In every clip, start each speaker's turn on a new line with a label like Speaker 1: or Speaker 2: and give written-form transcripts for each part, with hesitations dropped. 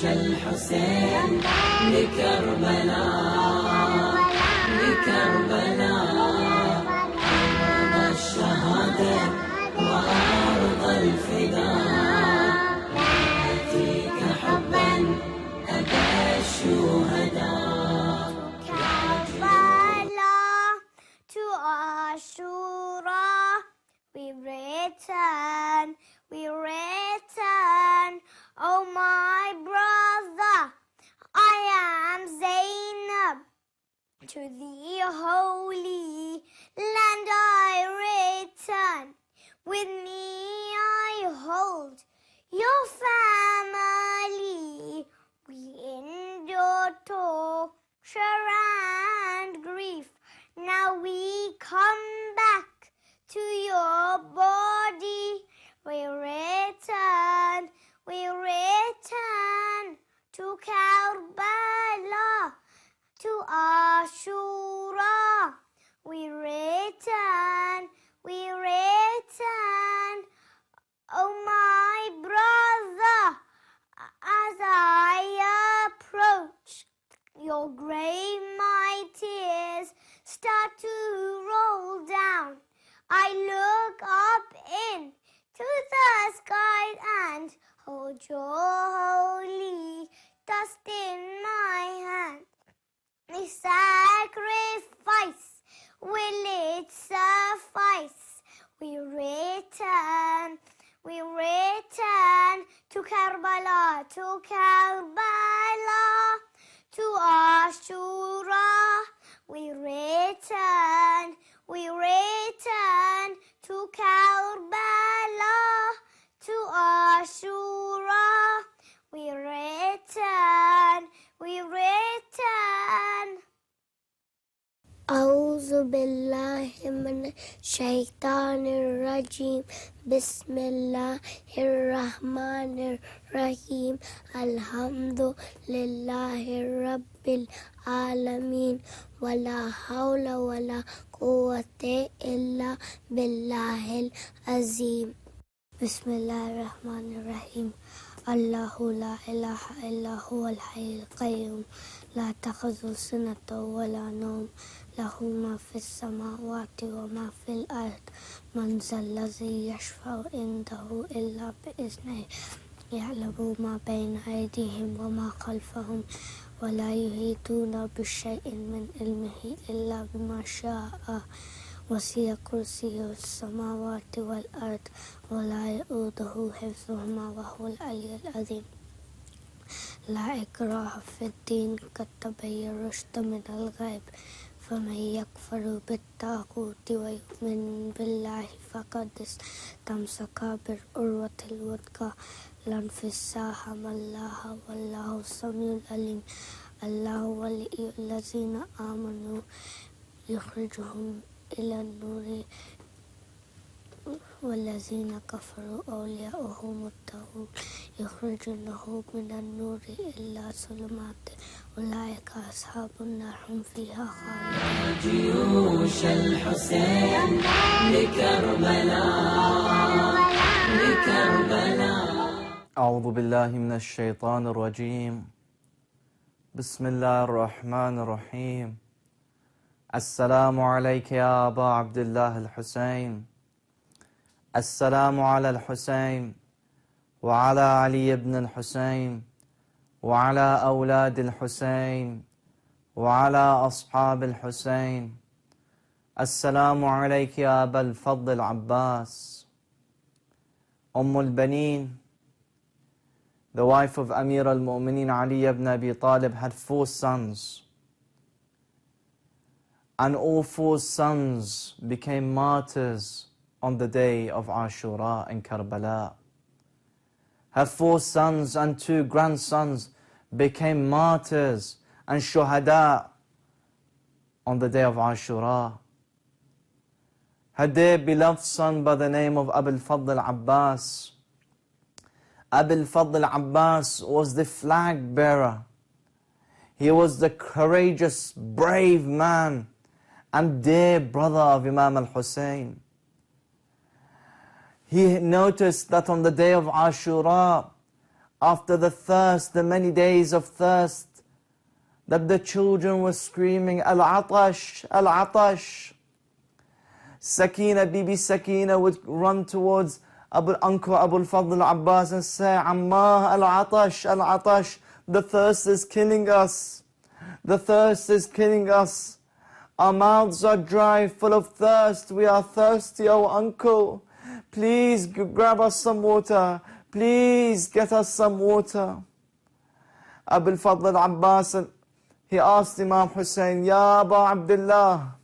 Speaker 1: الحسين لكربلاء أرض الشهادة وأرض الفداء يأتيك حبا أبى الشهداء
Speaker 2: Karbala to Ashura we return, oh my brother, I am Zainab, to the holy land I return, with me I hold your family, we endure torture and grief, now we come back to your body, we return to Karbala, to Ashura, we return, oh my brother, as I approach your grave my tears start to roll down, I look up into the skies and hold your holy dust in my hand. The sacrifice, will it suffice? We return to Karbala, to Ashura. We return to Karbala, to Ashura. We return. أعوذ بالله من الشيطان الرجيم بسم الله الرحمن الرحيم الحمد لله رب العالمين ولا حول ولا قوة إلا بالله العظيم بسم الله الرحمن الرحيم الله لا إله إلا هو الحي القيوم لا تأخذه سنة ولا نوم له ما في السماوات وما في الأرض من ذا الذي يشفع عنده إلا بإذنه يعلم ما بين أيديهم وما خلفهم ولا يحيطون بشيء من علمه إلا بما شاء وسع كرسيه السماوات والأرض ولا يؤوده حفظهما وهو العلي العظيم لا إكراه في الدين قد تبين الرشد من الغي فمن يكفر بالطاغوت ويؤمن بالله فقد استمسك بالعروة الوثقى لا انفصام لها والله السميع العليم الله ولي الذين آمنوا يخرجهم إلى النور والذين كفروا أولياؤهم الطاغوت يخرجونهم من النور إلى الظلمات أولئك أصحاب النار هم فيها خالدون
Speaker 1: جيوش الحسين لكربلاء
Speaker 3: أعوذ بالله من الشيطان الرجيم بسم الله الرحمن الرحيم السلام عليك يا أبا عبد الله الحسين السلام على الحسين وعلى علي بن الحسين وعلى أولاد الحسين وعلى أصحاب الحسين السلام عليك يا أبا الفضل العباس البنين. The wife of Amir al-Mu'mineen Ali ibn Abi Talib had 4 sons. And all 4 sons became martyrs on the day of Ashura in Karbala. Her 4 sons and 2 grandsons became martyrs and shuhada on the day of Ashura. Her dear beloved son by the name of Abu al-Fadl al-Abbas. Abu al-Fadl al-Abbas was the flag bearer. He was the courageous, brave man and dear brother of Imam al-Hussein. He noticed that on the day of Ashura, after the thirst, the many days of thirst, that the children were screaming, Al-Atash, Al-Atash. Sakina, Bibi Sakina would run towards Uncle Abu al-Fadl Abbas and say, Ammah, Al-Atash, Al-Atash, the thirst is killing us. The thirst is killing us. Our mouths are dry, full of thirst. We are thirsty, oh uncle. Please grab us some water. Please get us some water. Abu al-Fadl Abbas, he asked Imam Hussein, Ya Aba Abdullah,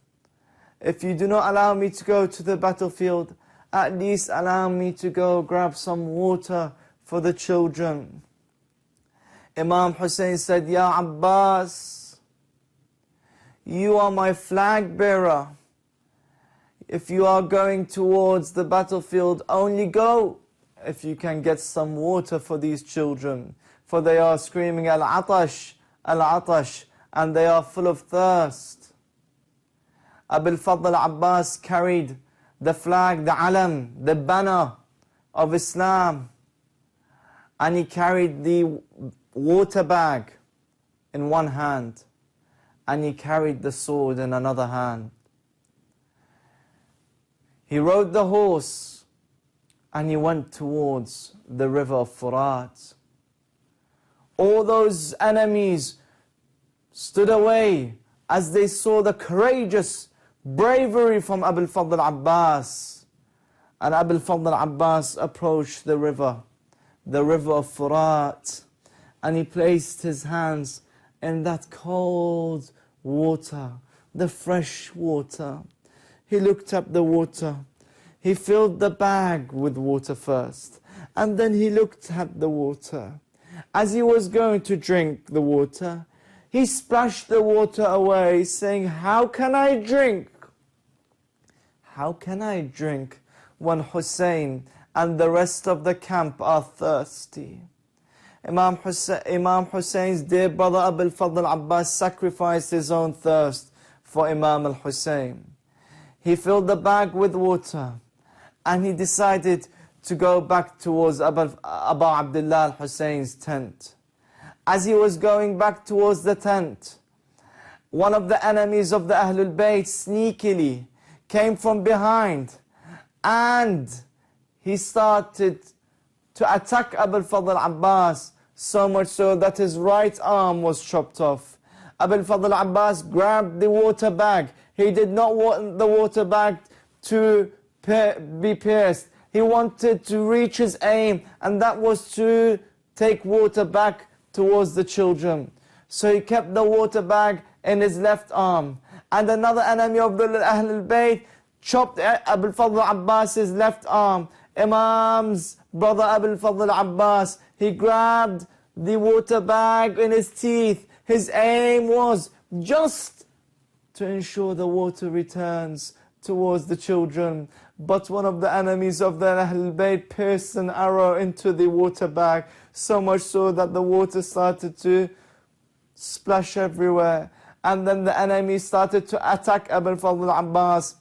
Speaker 3: if you do not allow me to go to the battlefield, at least allow me to go grab some water for the children. Imam Hussein said, Ya Abbas, you are my flag bearer. If you are going towards the battlefield, only go if you can get some water for these children. For they are screaming, Al-Atash, Al-Atash, and they are full of thirst. Abu al-Fadl Abbas carried the flag, the alam, the banner of Islam. And he carried the water bag in one hand. And he carried the sword in another hand. He rode the horse and he went towards the river of Furat. All those enemies stood away as they saw the courageous bravery from Abu al-Fadl Abbas. And Abu al-Fadl Abbas approached the river of Furat, and he placed his hands in that cold water, the fresh water. He looked up the water. He filled the bag with water first, and then he looked at the water. As he was going to drink the water, he splashed the water away, saying, How can I drink? How can I drink when Hussein and the rest of the camp are thirsty? Imam Hussein's dear brother Abu al-Fadl Abbas sacrificed his own thirst for Imam al-Hussein. He filled the bag with water and he decided to go back towards Abu Abdullah al-Hussein's tent. As he was going back towards the tent, one of the enemies of the Ahlulbayt sneakily came from behind and he started to attack Abu al-Fadl Abbas, so much so that his right arm was chopped off. Abu al-Fadl Abbas grabbed the water bag. He did not want the water bag to be pierced. He wanted to reach his aim, and that was to take water back towards the children. So he kept the water bag in his left arm. And another enemy of the Ahlul Bayt chopped Abu al-Fadl Abbas's left arm. Imam's brother Abu al-Fadl Abbas, he grabbed the water bag in his teeth. His aim was just to ensure the water returns towards the children. But one of the enemies of the Ahlul Bayt pierced an arrow into the water bag, so much so that the water started to splash everywhere. And then the enemy started to attack Abu al-Fadl Abbas.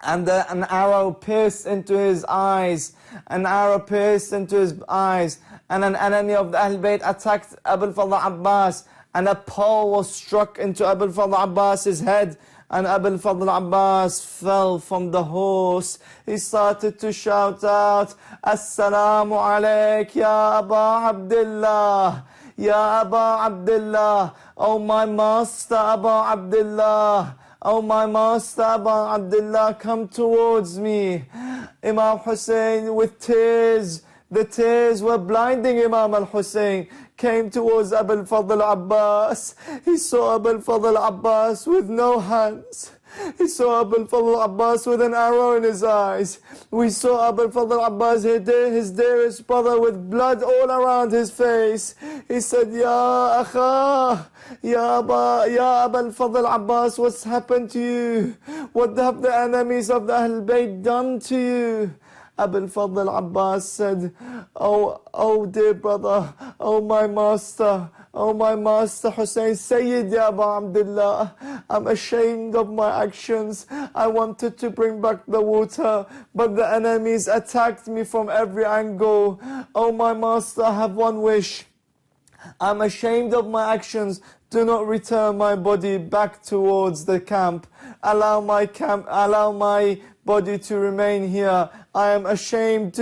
Speaker 3: And an arrow pierced into his eyes. An arrow pierced into his eyes. And an enemy of the Ahlul Bayt attacked Abu al-Fadl Abbas. And a pole was struck into Abu al-Fadl Abbas's head. And Abu al-Fadl Abbas fell from the horse. He started to shout out, Assalamu alayk ya Aba Abdullah. Ya Aba Abdullah. Oh my master Aba Abdullah. Oh my master Abu Abdullah, come towards me. Imam Hussein with tears, the tears were blinding Imam al-Hussein, came towards Abu al-Fadl Abbas. He saw Abu al-Fadl Abbas with no hands. He saw Abu al-Fadl Abbas with an arrow in his eyes. We saw Abu al-Fadl Abbas, his dearest brother, with blood all around his face. He said, Ya Akha, Ya Abu al-Fadl Abbas, what's happened to you? What have the enemies of the Ahlul Bayt done to you? Abul Fadl Abbas said, oh dear brother, oh my master Hussein, Sayyid ya Abu Abdullah, I'm ashamed of my actions. I wanted to bring back the water, but the enemies attacked me from every angle. Oh my master, I have one wish. I'm ashamed of my actions. Do not return my body back towards the camp. Allow my body to remain here. I am ashamed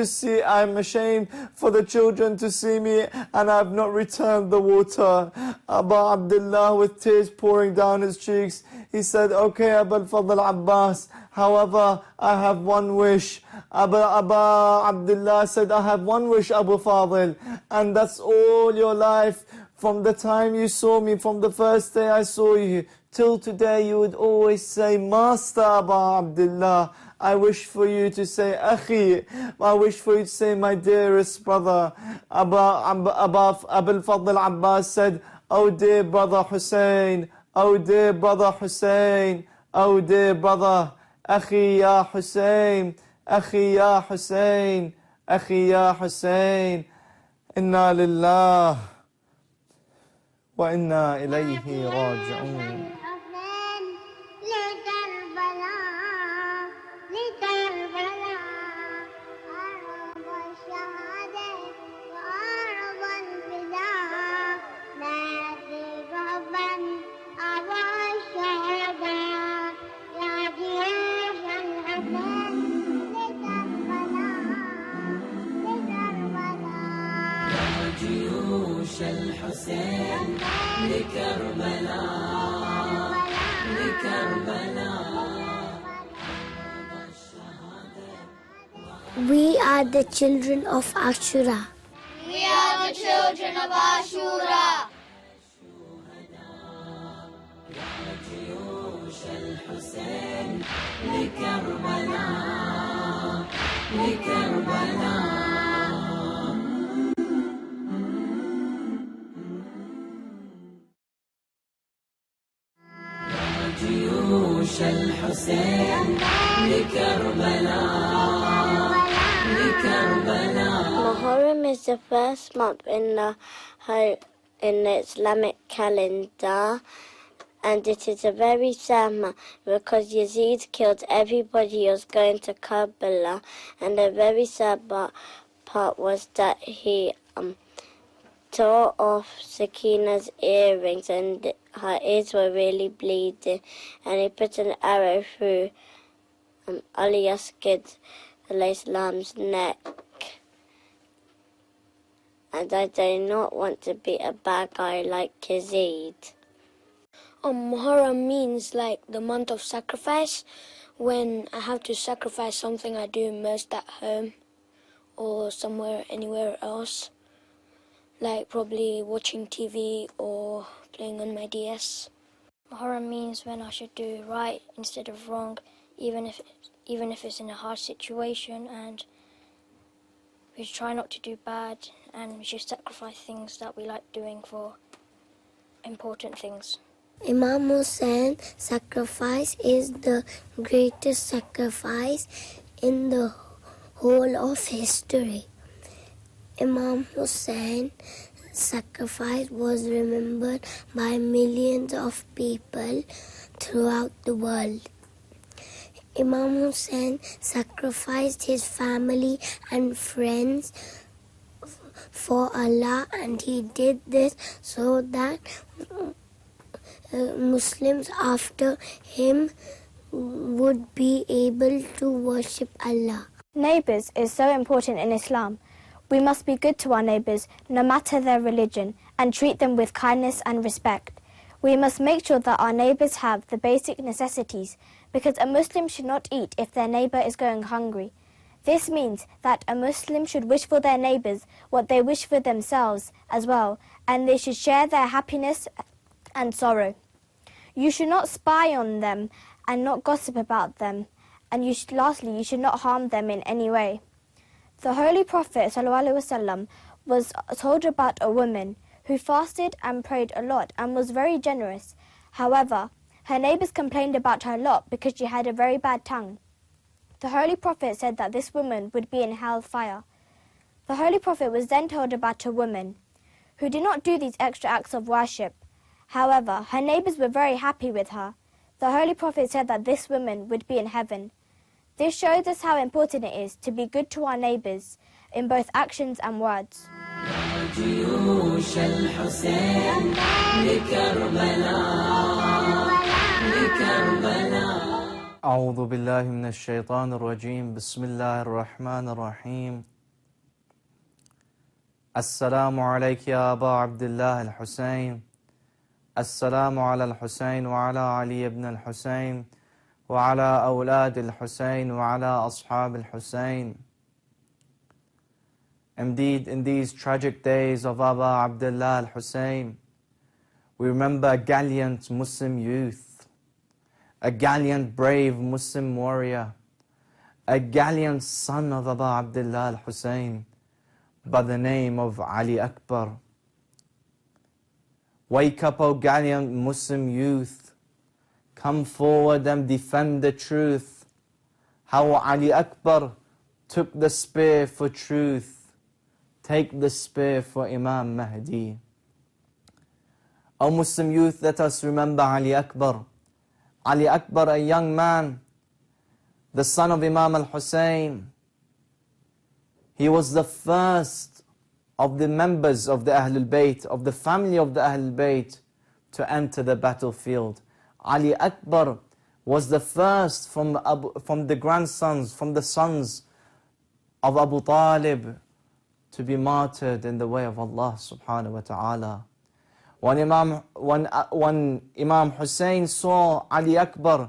Speaker 3: for the children to see me, and I have not returned the water. Abu Abdullah, with tears pouring down his cheeks, he said, okay, Abul Fadl Abbas, however, I have one wish. Abu Abdullah said, I have one wish, Abu Fadl, and that's all your life. From the time you saw me, from the first day I saw you, till today you would always say, Master Abu Abdullah. I wish for you to say, Akhi. I wish for you to say, my dearest brother. Abul Fadl Abbas said, oh dear brother Hussein, oh dear brother Hussein, oh dear brother, Akhi ya Hussein, Akhi ya Hussein, Akhi ya Hussein. Inna lillah wa inna ilayhi raji'un.
Speaker 1: جيوش الحسين لكربلاء
Speaker 2: We are the children of Ashura.
Speaker 4: We are the children of Ashura.
Speaker 1: جيوش الحسين لكربلاء جيوش الحسين لكربلاء.
Speaker 2: Muharram is the first month in the Islamic calendar, and it is a very sad month because Yazid killed everybody who was going to Karbala, and the very sad part was that he tore off Sakina's earrings, and her ears were really bleeding, and he put an arrow through Ali Kidz Islam's neck. And I do not want to be a bad guy like Kidz. Muharram means like the month of sacrifice, when I have to sacrifice something I do most at home or anywhere else, like probably watching TV or playing on my DS. Muharram means when I should do right instead of wrong, even if it's in a hard situation, and we should try not to do bad, and we should sacrifice things that we like doing for important things. Imam Hussein's sacrifice is the greatest sacrifice in the whole of history. Imam Hussein's sacrifice was remembered by millions of people throughout the world. Imam Hussein sacrificed his family and friends for Allah, and he did this so that Muslims after him would be able to worship Allah.
Speaker 5: Neighbours is so important in Islam. We must be good to our neighbours, no matter their religion, and treat them with kindness and respect. We must make sure that our neighbours have the basic necessities, because a Muslim should not eat if their neighbour is going hungry. This means that a Muslim should wish for their neighbours what they wish for themselves as well, and they should share their happiness and sorrow. You should not spy on them and not gossip about them, and lastly, you should not harm them in any way. The Holy Prophet ﷺ was told about a woman who fasted and prayed a lot and was very generous. However, her neighbours complained about her lot because she had a very bad tongue. The Holy Prophet said that this woman would be in hellfire. The Holy Prophet was then told about a woman who did not do these extra acts of worship. However, her neighbors were very happy with her. The Holy Prophet said that this woman would be in heaven. This shows us how important it is to be good to our neighbors in both actions and words.
Speaker 1: جيوش الحسين لكربلاء
Speaker 3: أعوذ بالله من الشيطان الرجيم بسم الله الرحمن الرحيم السلام عليك يا أبا عبد الله الحسين السلام على الحسين وعلى علي بن الحسين وعلى أولاد الحسين وعلى أصحاب الحسين. Indeed, in these tragic days of Aba Abdullah al-Hussein, we remember a gallant Muslim youth, a gallant, brave Muslim warrior, a gallant son of Aba Abdullah al-Hussein by the name of Ali Akbar. Wake up, O gallant Muslim youth, come forward and defend the truth. How Ali Akbar took the spear for truth. Take the spear for Imam Mahdi. O Muslim youth, let us remember Ali Akbar. Ali Akbar, a young man, the son of Imam al-Hussein. He was the first of the members of the Ahlulbayt, of the family of the Ahlulbayt, to enter the battlefield. Ali Akbar was the first from the grandsons, from the sons of Abu Talib, to be martyred in the way of Allah subhanahu wa ta'ala. When Imam Hussein saw Ali Akbar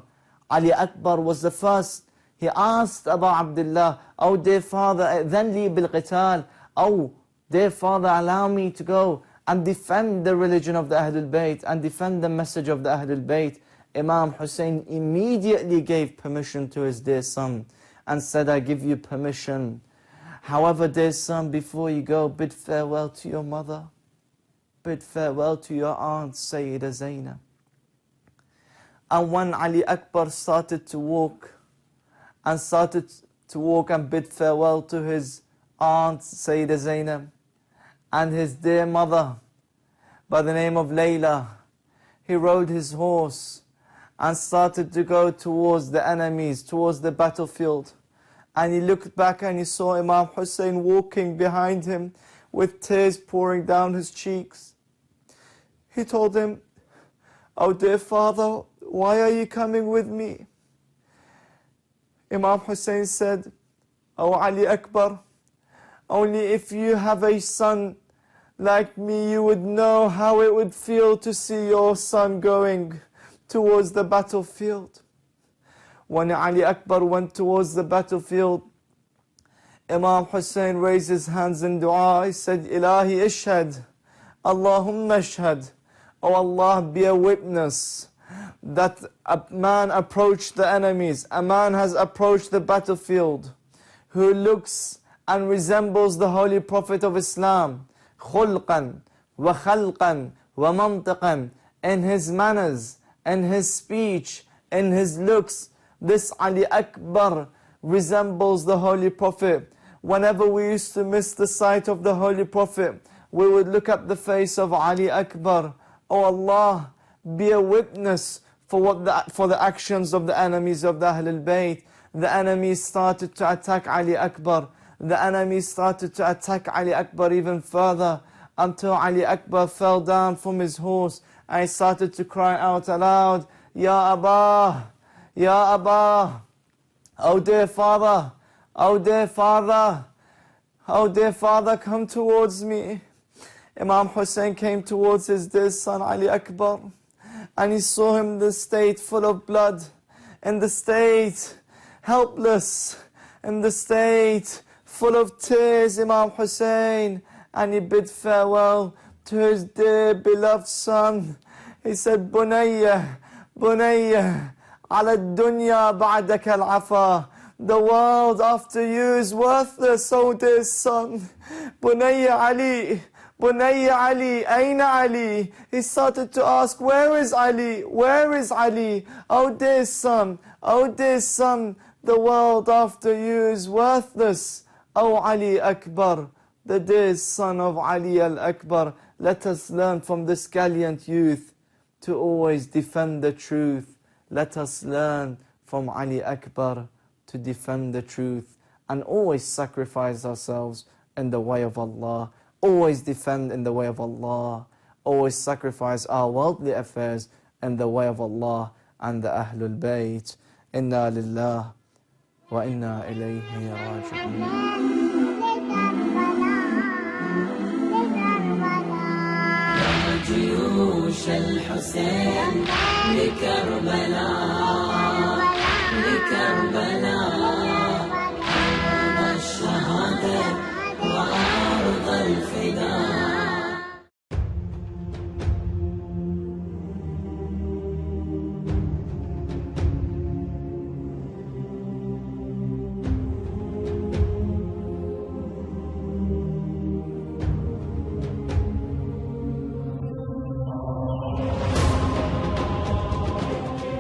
Speaker 3: was the first. He asked Abu Abdullah, "Oh dear father, adhan li bil qital." Oh dear father, allow me to go and defend the religion of the Ahlul Bayt and defend the message of the Ahlul Bayt. Imam Hussein immediately gave permission to his dear son and said, "I give you permission. However, dear son, before you go, bid farewell to your mother. Bid farewell to your aunt, Sayyida Zainab." And when Ali Akbar started to walk and bid farewell to his aunt, Sayyida Zainab, and his dear mother by the name of Layla, he rode his horse and started to go towards the enemies, towards the battlefield. And he looked back and he saw Imam Hussein walking behind him with tears pouring down his cheeks. He told him, "Oh dear father, why are you coming with me?" Imam Hussein said, "Oh Ali Akbar, only if you have a son like me, you would know how it would feel to see your son going towards the battlefield." When Ali Akbar went towards the battlefield, Imam Hussein raised his hands in dua. He said, "Ilahi ishhad, Allahumma ishhad." Oh Allah, be a witness that a man approached the enemies, a man has approached the battlefield who looks and resembles the Holy Prophet of Islam, khulqan wa khalqan wa mantiqan, in his manners, in his speech, in his looks. This Ali Akbar resembles the Holy Prophet. Whenever we used to miss the sight of the Holy Prophet, we would look at the face of Ali Akbar. Oh Allah, be a witness for the actions of the enemies of the Ahlul Bayt. The enemies started to attack Ali Akbar. The enemies started to attack Ali Akbar even further, until Ali Akbar fell down from his horse and he started to cry out aloud, "Ya Abba! Ya Abba, oh dear father, oh dear father, oh dear father, come towards me." Imam Hussein came towards his dear son Ali Akbar, and he saw him in the state full of blood, in the state helpless, in the state full of tears, Imam Hussein, and he bid farewell to his dear beloved son. He said, "Bunayya, Bunayya, ala dunya ba'daka al-afa." The world after you is worthless, oh dear son. Bunayya Ali, Bunayya Ali, Aina Ali. He started to ask, where is Ali? Where is Ali? Oh dear son, The world after you is worthless. O Ali Akbar, the dear son of Ali al-Akbar, let us learn from this gallant youth to always defend the truth. Let us learn from Ali Akbar to defend the truth and always sacrifice ourselves in the way of Allah. Always defend in the way of Allah. Always sacrifice our worldly affairs in the way of Allah and the Ahlulbayt. Inna lillah wa inna ilayhi raji'un.
Speaker 1: جيوش الحسين لكربلاء